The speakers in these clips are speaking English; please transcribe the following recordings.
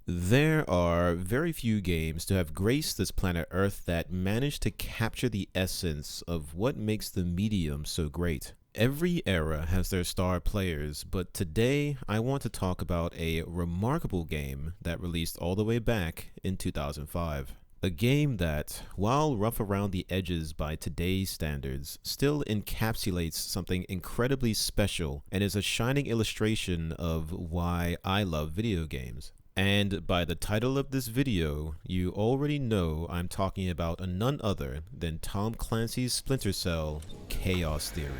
There are very few games to have graced this planet Earth that manage to capture the essence of what makes the medium so great. Every era has their star players, but today I want to talk about a remarkable game that released all the way back in 2005. A game that, while rough around the edges by today's standards, still encapsulates something incredibly special and is a shining illustration of why I love video games. And by the title of this video, you already know I'm talking about none other than Tom Clancy's Splinter Cell: Chaos Theory.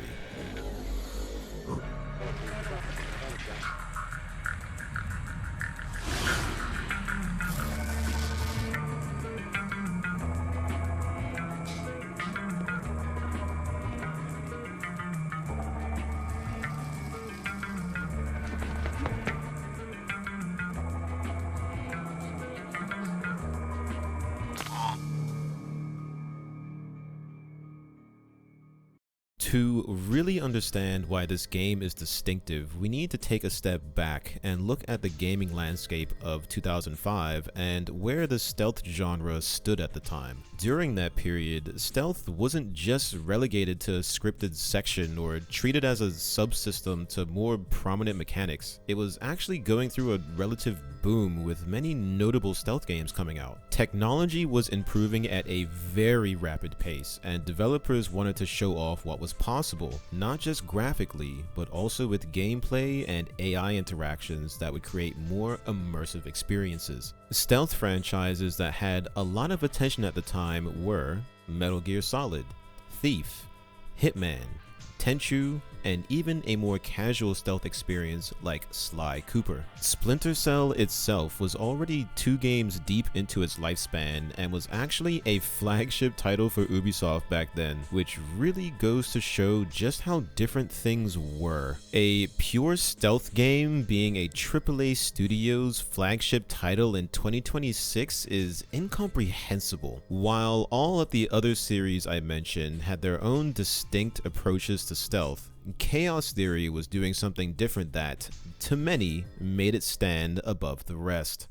To really understand why this game is distinctive, we need to take a step back and look at the gaming landscape of 2005 and where the stealth genre stood at the time. During that period, stealth wasn't just relegated to a scripted section or treated as a subsystem to more prominent mechanics. It was actually going through a relative boom with many notable stealth games coming out. Technology was improving at a very rapid pace, and developers wanted to show off what was possible, not just graphically, but also with gameplay and AI interactions that would create more immersive experiences. Stealth franchises that had a lot of attention at the time were Metal Gear Solid, Thief, Hitman, Tenchu, and even a more casual stealth experience like Sly Cooper. Splinter Cell itself was already 2 games deep into its lifespan and was actually a flagship title for Ubisoft back then, which really goes to show just how different things were. A pure stealth game being a AAA studio's flagship title in 2026 is incomprehensible. While all of the other series I mentioned had their own distinct approaches to stealth, Chaos Theory was doing something different that, to many, made it stand above the rest.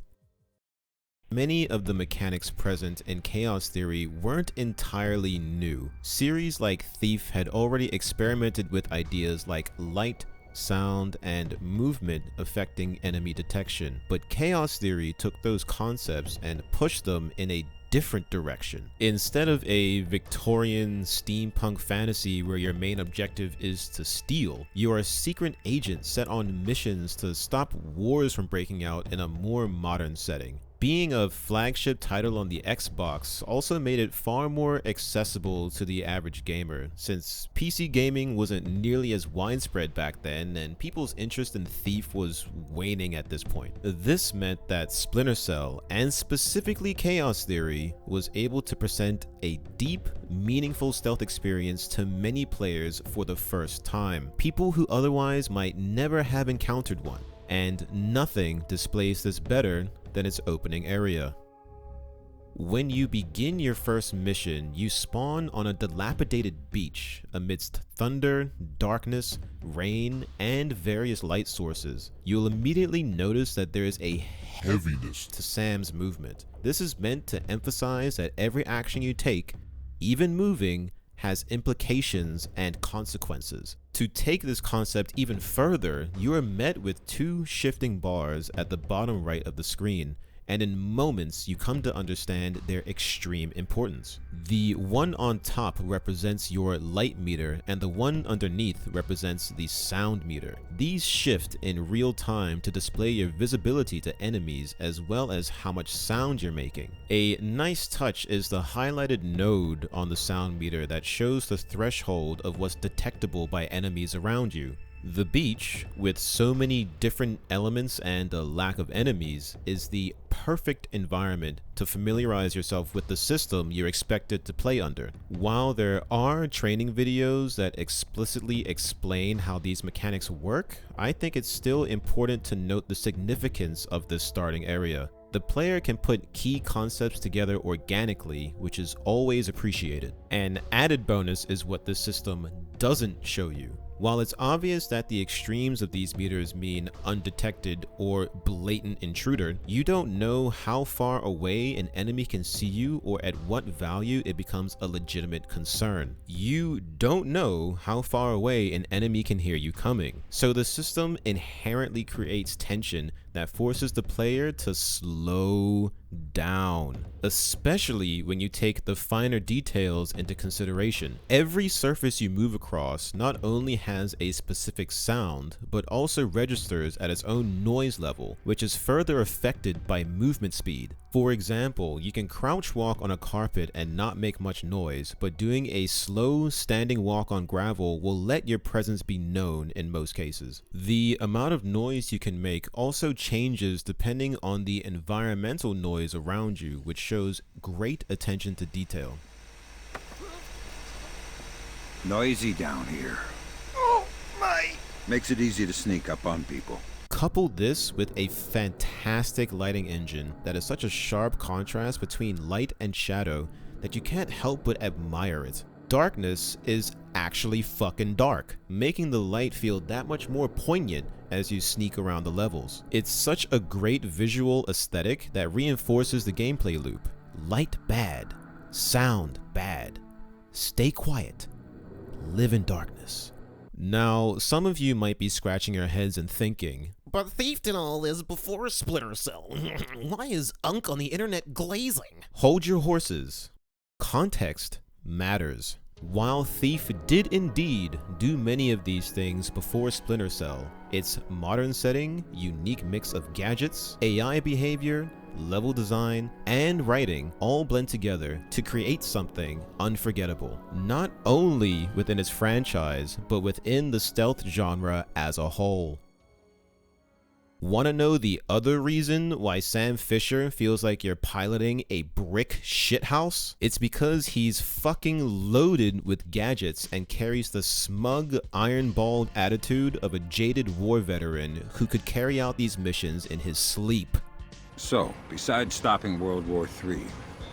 Many of the mechanics present in Chaos Theory weren't entirely new. Series like Thief had already experimented with ideas like light, sound, and movement affecting enemy detection, but Chaos Theory took those concepts and pushed them in a different direction. Instead of a Victorian steampunk fantasy where your main objective is to steal, you are a secret agent set on missions to stop wars from breaking out in a more modern setting. Being a flagship title on the Xbox also made it far more accessible to the average gamer, since PC gaming wasn't nearly as widespread back then and people's interest in Thief was waning at this point. This meant that Splinter Cell, and specifically Chaos Theory, was able to present a deep, meaningful stealth experience to many players for the first time, people who otherwise might never have encountered one. And nothing displays this better than its opening area. When you begin your first mission, you spawn on a dilapidated beach amidst thunder, darkness, rain, and various light sources. You'll immediately notice that there is a heaviness to Sam's movement. This is meant to emphasize that every action you take, even moving, has implications and consequences. To take this concept even further, you are met with 2 shifting bars at the bottom right of the screen, and in moments you come to understand their extreme importance. The one on top represents your light meter, and the one underneath represents the sound meter. These shift in real time to display your visibility to enemies as well as how much sound you're making. A nice touch is the highlighted node on the sound meter that shows the threshold of what's detectable by enemies around you. The beach, with so many different elements and a lack of enemies, is the perfect environment to familiarize yourself with the system you're expected to play under. While there are training videos that explicitly explain how these mechanics work, I think it's still important to note the significance of this starting area. The player can put key concepts together organically, which is always appreciated. An added bonus is what this system doesn't show you. While it's obvious that the extremes of these meters mean undetected or blatant intruder, you don't know how far away an enemy can see you or at what value it becomes a legitimate concern. You don't know how far away an enemy can hear you coming. So the system inherently creates tension that forces the player to slow down, especially when you take the finer details into consideration. Every surface you move across not only has a specific sound, but also registers at its own noise level, which is further affected by movement speed. For example, you can crouch walk on a carpet and not make much noise, but doing a slow standing walk on gravel will let your presence be known in most cases. The amount of noise you can make also changes depending on the environmental noise around you, which shows great attention to detail. Noisy down here. Oh my! Makes it easy to sneak up on people. Couple this with a fantastic lighting engine that is such a sharp contrast between light and shadow that you can't help but admire it. Darkness is actually fucking dark, making the light feel that much more poignant as you sneak around the levels. It's such a great visual aesthetic that reinforces the gameplay loop. Light bad, sound bad, stay quiet, live in darkness. Now, some of you might be scratching your heads and thinking, but Thief did all this before Splinter Cell. Why is Unk on the internet glazing? Hold your horses. Context matters. While Thief did indeed do many of these things before Splinter Cell, its modern setting, unique mix of gadgets, AI behavior, level design, and writing all blend together to create something unforgettable, not only within its franchise, but within the stealth genre as a whole. Want to know the other reason why Sam Fisher feels like you're piloting a brick shithouse? It's because he's fucking loaded with gadgets and carries the smug, iron-balled attitude of a jaded war veteran who could carry out these missions in his sleep. So, besides stopping World War III,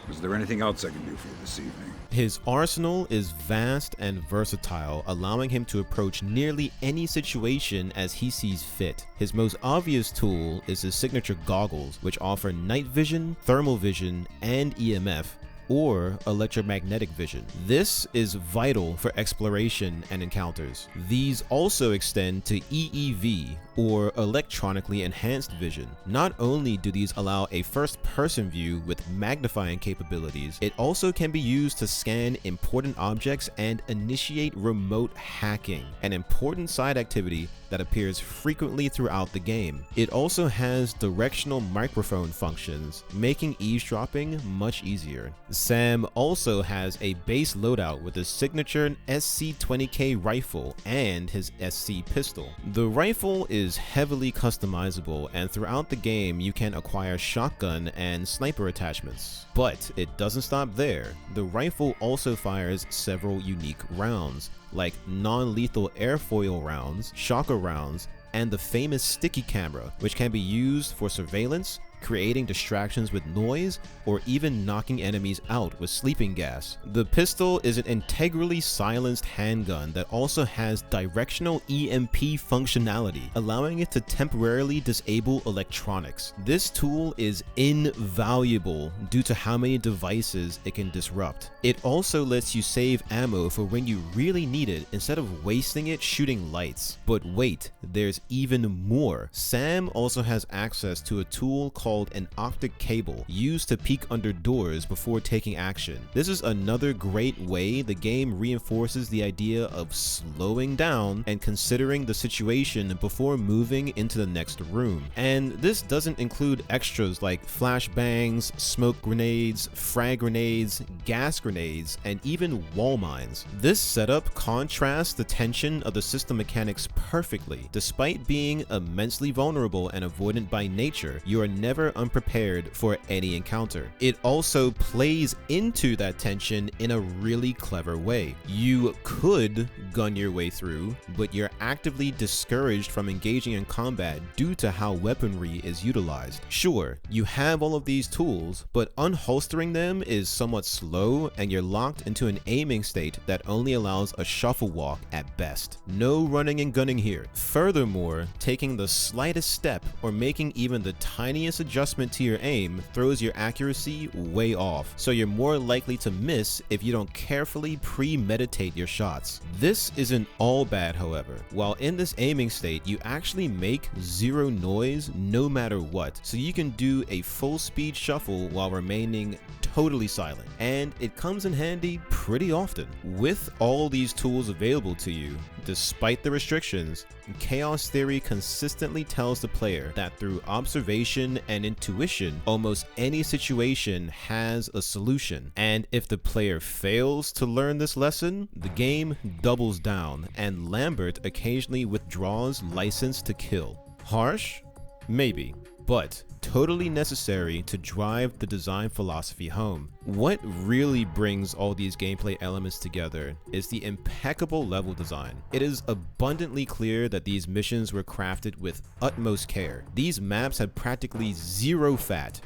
is there anything else I can do for you this evening? His arsenal is vast and versatile, allowing him to approach nearly any situation as he sees fit. His most obvious tool is his signature goggles, which offer night vision, thermal vision, and EMF, or electromagnetic vision. This is vital for exploration and encounters. These also extend to EEV, or electronically enhanced vision. Not only do these allow a first-person view with magnifying capabilities, it also can be used to scan important objects and initiate remote hacking, an important side activity that appears frequently throughout the game. It also has directional microphone functions, making eavesdropping much easier. Sam also has a base loadout with his signature SC-20K rifle and his SC pistol. The rifle is heavily customizable, and throughout the game you can acquire shotgun and sniper attachments. But it doesn't stop there. The rifle also fires several unique rounds, like non-lethal airfoil rounds, shocker rounds, and the famous sticky camera, which can be used for surveillance, creating distractions with noise, or even knocking enemies out with sleeping gas. The pistol is an integrally silenced handgun that also has directional EMP functionality, allowing it to temporarily disable electronics. This tool is invaluable due to how many devices it can disrupt. It also lets you save ammo for when you really need it instead of wasting it shooting lights. But wait, there's even more. Sam also has access to a tool called an optic cable used to peek under doors before taking action. This is another great way the game reinforces the idea of slowing down and considering the situation before moving into the next room. And this doesn't include extras like flashbangs, smoke grenades, frag grenades, gas grenades, and even wall mines. This setup contrasts the tension of the system mechanics perfectly. Despite being immensely vulnerable and avoidant by nature, you are never never unprepared for any encounter. It also plays into that tension in a really clever way. You could gun your way through, but you're actively discouraged from engaging in combat due to how weaponry is utilized. Sure, you have all of these tools, but unholstering them is somewhat slow, and you're locked into an aiming state that only allows a shuffle walk at best. No running and gunning here. Furthermore, taking the slightest step or making even the tiniest adjustment to your aim throws your accuracy way off, so you're more likely to miss if you don't carefully premeditate your shots. This isn't all bad, however. While in this aiming state, you actually make zero noise no matter what, so you can do a full speed shuffle while remaining totally silent, and it comes in handy pretty often. With all these tools available to you, despite the restrictions, Chaos Theory consistently tells the player that through observation and intuition, almost any situation has a solution, and if the player fails to learn this lesson, the game doubles down, and Lambert occasionally withdraws license to kill. Harsh? Maybe, but totally necessary to drive the design philosophy home. What really brings all these gameplay elements together is the impeccable level design. It is abundantly clear that these missions were crafted with utmost care. These maps have practically zero fat,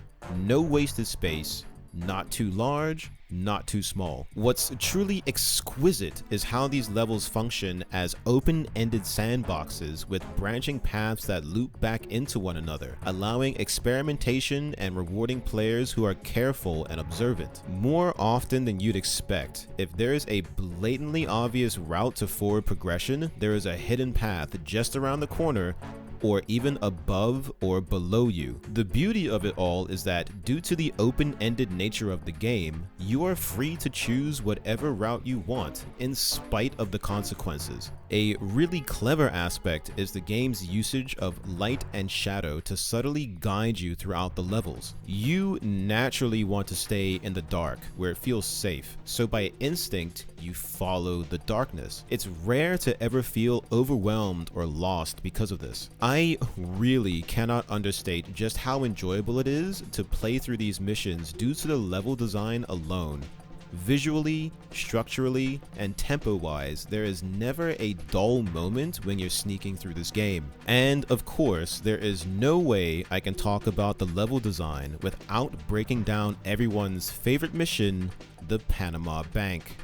no wasted space, not too large, not too small. What's truly exquisite is how these levels function as open-ended sandboxes with branching paths that loop back into one another, allowing experimentation and rewarding players who are careful and observant. More often than you'd expect, if there is a blatantly obvious route to forward progression, there is a hidden path just around the corner or even above or below you. The beauty of it all is that due to the open-ended nature of the game, you are free to choose whatever route you want in spite of the consequences. A really clever aspect is the game's usage of light and shadow to subtly guide you throughout the levels. You naturally want to stay in the dark where it feels safe, so by instinct, you follow the darkness. It's rare to ever feel overwhelmed or lost because of this. I really cannot understate just how enjoyable it is to play through these missions due to the level design alone. Visually, structurally, and tempo-wise, there is never a dull moment when you're sneaking through this game. And of course, there is no way I can talk about the level design without breaking down everyone's favorite mission, the Panama Bank.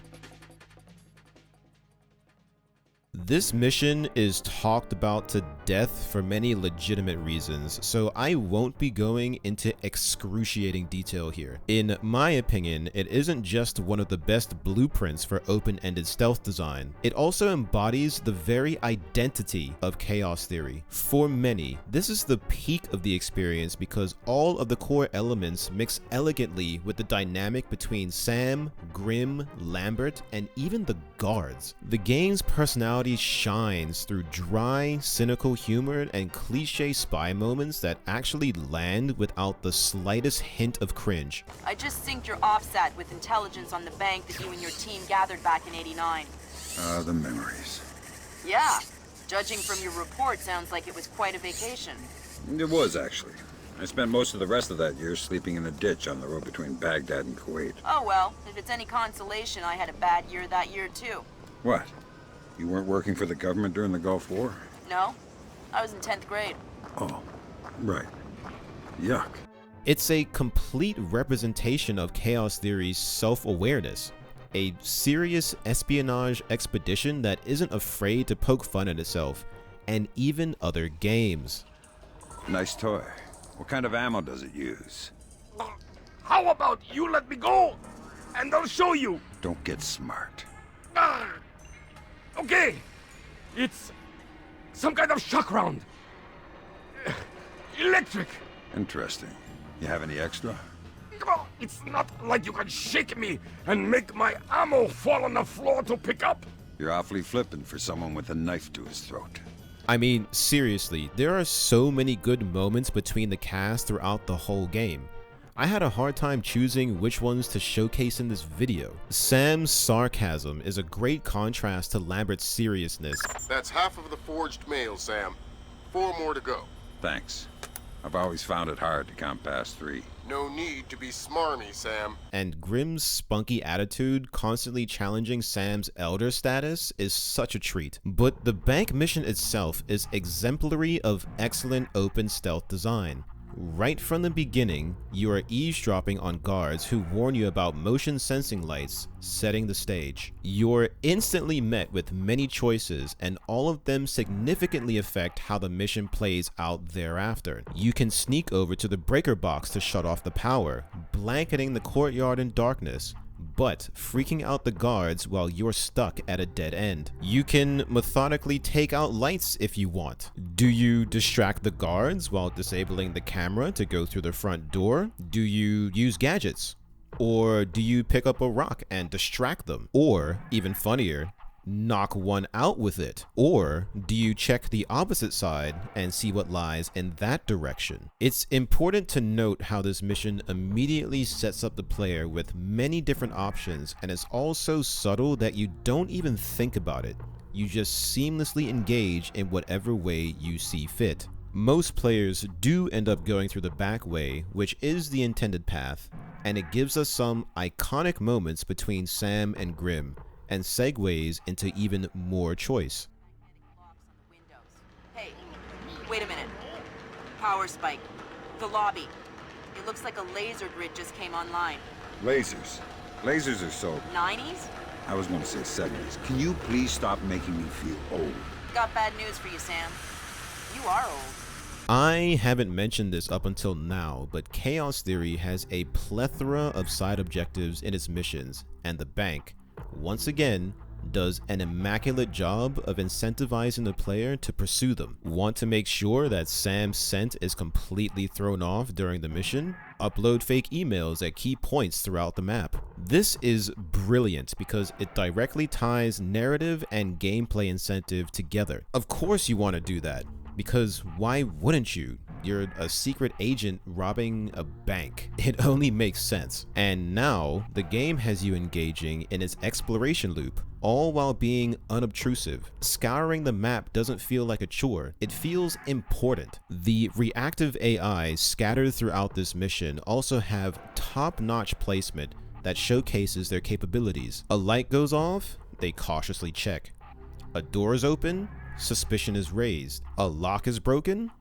This mission is talked about to death for many legitimate reasons, so I won't be going into excruciating detail here. In my opinion, it isn't just one of the best blueprints for open-ended stealth design, it also embodies the very identity of Chaos Theory. For many, this is the peak of the experience because all of the core elements mix elegantly with the dynamic between Sam, Grim, Lambert, and even the guards. The game's personality shines through dry, cynical humor and cliche spy moments that actually land without the slightest hint of cringe. I just synced your offset with intelligence on the bank that you and your team gathered back in '89. The memories. Yeah, judging from your report, sounds like it was quite a vacation. It was, actually. I spent most of the rest of that year sleeping in a ditch on the road between Baghdad and Kuwait. Oh well, if it's any consolation, I had a bad year that year too. What? You weren't working for the government during the Gulf War? No, I was in 10th grade. Oh, right. Yuck. It's a complete representation of Chaos Theory's self-awareness. A serious espionage expedition that isn't afraid to poke fun at itself, and even other games. Nice toy. What kind of ammo does it use? How about you let me go, and I'll show you. Don't get smart. Okay, it's some kind of shock round. Electric. Interesting. You have any extra? Oh, it's not like you can shake me and make my ammo fall on the floor to pick up. You're awfully flippant for someone with a knife to his throat. I mean, seriously, there are so many good moments between the cast throughout the whole game. I had a hard time choosing which ones to showcase in this video. Sam's sarcasm is a great contrast to Lambert's seriousness. That's half of the forged mail, Sam. 4 more to go. Thanks. I've always found it hard to count past 3. No need to be smarmy, Sam. And Grimm's spunky attitude constantly challenging Sam's elder status is such a treat. But the bank mission itself is exemplary of excellent open stealth design. Right from the beginning, you are eavesdropping on guards who warn you about motion sensing lights, setting the stage. You're instantly met with many choices, and all of them significantly affect how the mission plays out thereafter. You can sneak over to the breaker box to shut off the power, blanketing the courtyard in darkness, but freaking out the guards while you're stuck at a dead end. You can methodically take out lights if you want. Do you distract the guards while disabling the camera to go through the front door? Do you use gadgets? Or do you pick up a rock and distract them? Or, even funnier, knock one out with it? Or do you check the opposite side and see what lies in that direction? It's important to note how this mission immediately sets up the player with many different options, and it's all so subtle that you don't even think about it. You just seamlessly engage in whatever way you see fit. Most players do end up going through the back way, which is the intended path, and it gives us some iconic moments between Sam and Grimm, and segues into even more choice. Hey, wait a minute. Power spike. The lobby. It looks like a laser grid just came online. Lasers. Lasers are so... 90s? I was going to say 70s. Can you please stop making me feel old? Got bad news for you, Sam. You are old. I haven't mentioned this up until now, but Chaos Theory has a plethora of side objectives in its missions, and the bank, once again, does an immaculate job of incentivizing the player to pursue them. Want to make sure that Sam's scent is completely thrown off during the mission? Upload fake emails at key points throughout the map. This is brilliant because it directly ties narrative and gameplay incentive together. Of course you want to do that, because why wouldn't you? You're a secret agent robbing a bank. It only makes sense. And now, the game has you engaging in its exploration loop, all while being unobtrusive. Scouring the map doesn't feel like a chore, it feels important. The reactive AI scattered throughout this mission also have top-notch placement that showcases their capabilities. A light goes off, they cautiously check. A door is open, suspicion is raised. A lock is broken,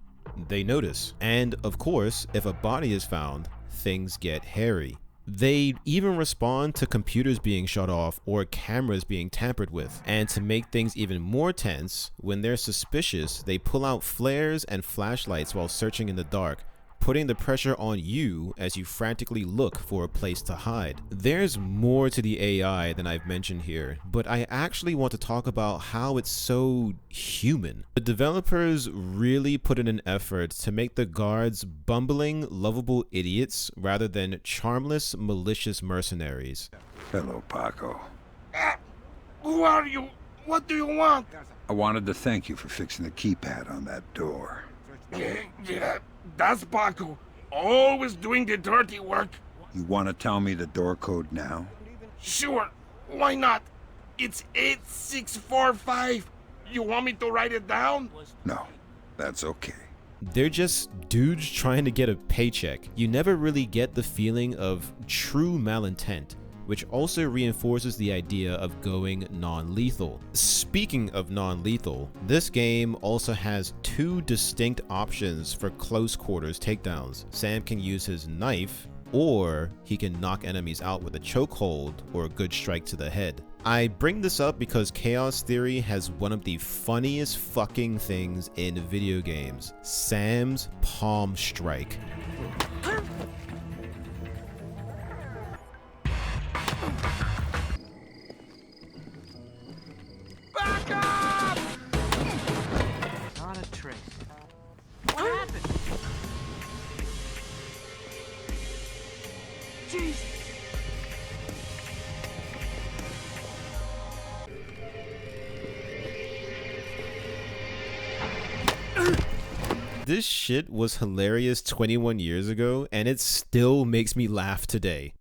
they notice. And of course, if a body is found, things get hairy. They even respond to computers being shut off or cameras being tampered with. And to make things even more tense, when they're suspicious, they pull out flares and flashlights while searching in the dark, putting the pressure on you as you frantically look for a place to hide. There's more to the AI than I've mentioned here, but I actually want to talk about how it's so human. The developers really put in an effort to make the guards bumbling, lovable idiots rather than charmless, malicious mercenaries. Hello, Paco. Who are you? What do you want? I wanted to thank you for fixing the keypad on that door. Yeah, that's Paco. Always doing the dirty work. You want to tell me the door code now? Sure, why not? It's 8645. You want me to write it down? No, that's okay. They're just dudes trying to get a paycheck. You never really get the feeling of true malintent, which also reinforces the idea of going non-lethal. Speaking of non-lethal, this game also has two distinct options for close quarters takedowns. Sam can use his knife, or he can knock enemies out with a chokehold or a good strike to the head. I bring this up because Chaos Theory has one of the funniest fucking things in video games: Sam's palm strike. Back up! Not a trace. What happened? Jesus. This shit was hilarious 21 years ago, and it still makes me laugh today.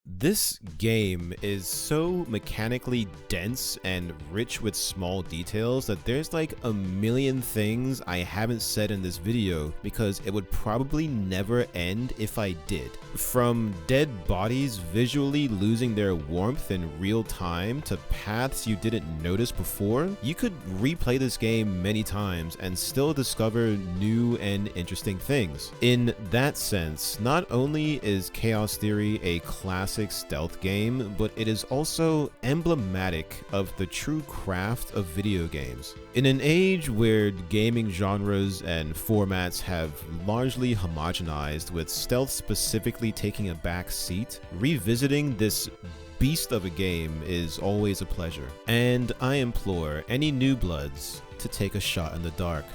This game is so mechanically dense and rich with small details that there's like a million things I haven't said in this video because it would probably never end if I did. From dead bodies visually losing their warmth in real time to paths you didn't notice before, you could replay this game many times and still discover new and interesting things. In that sense, not only is Chaos Theory a classic stealth game, but it is also emblematic of the true craft of video games. In an age where gaming genres and formats have largely homogenized, with stealth specifically taking a back seat, revisiting this beast of a game is always a pleasure. And I implore any new bloods to take a shot in the dark.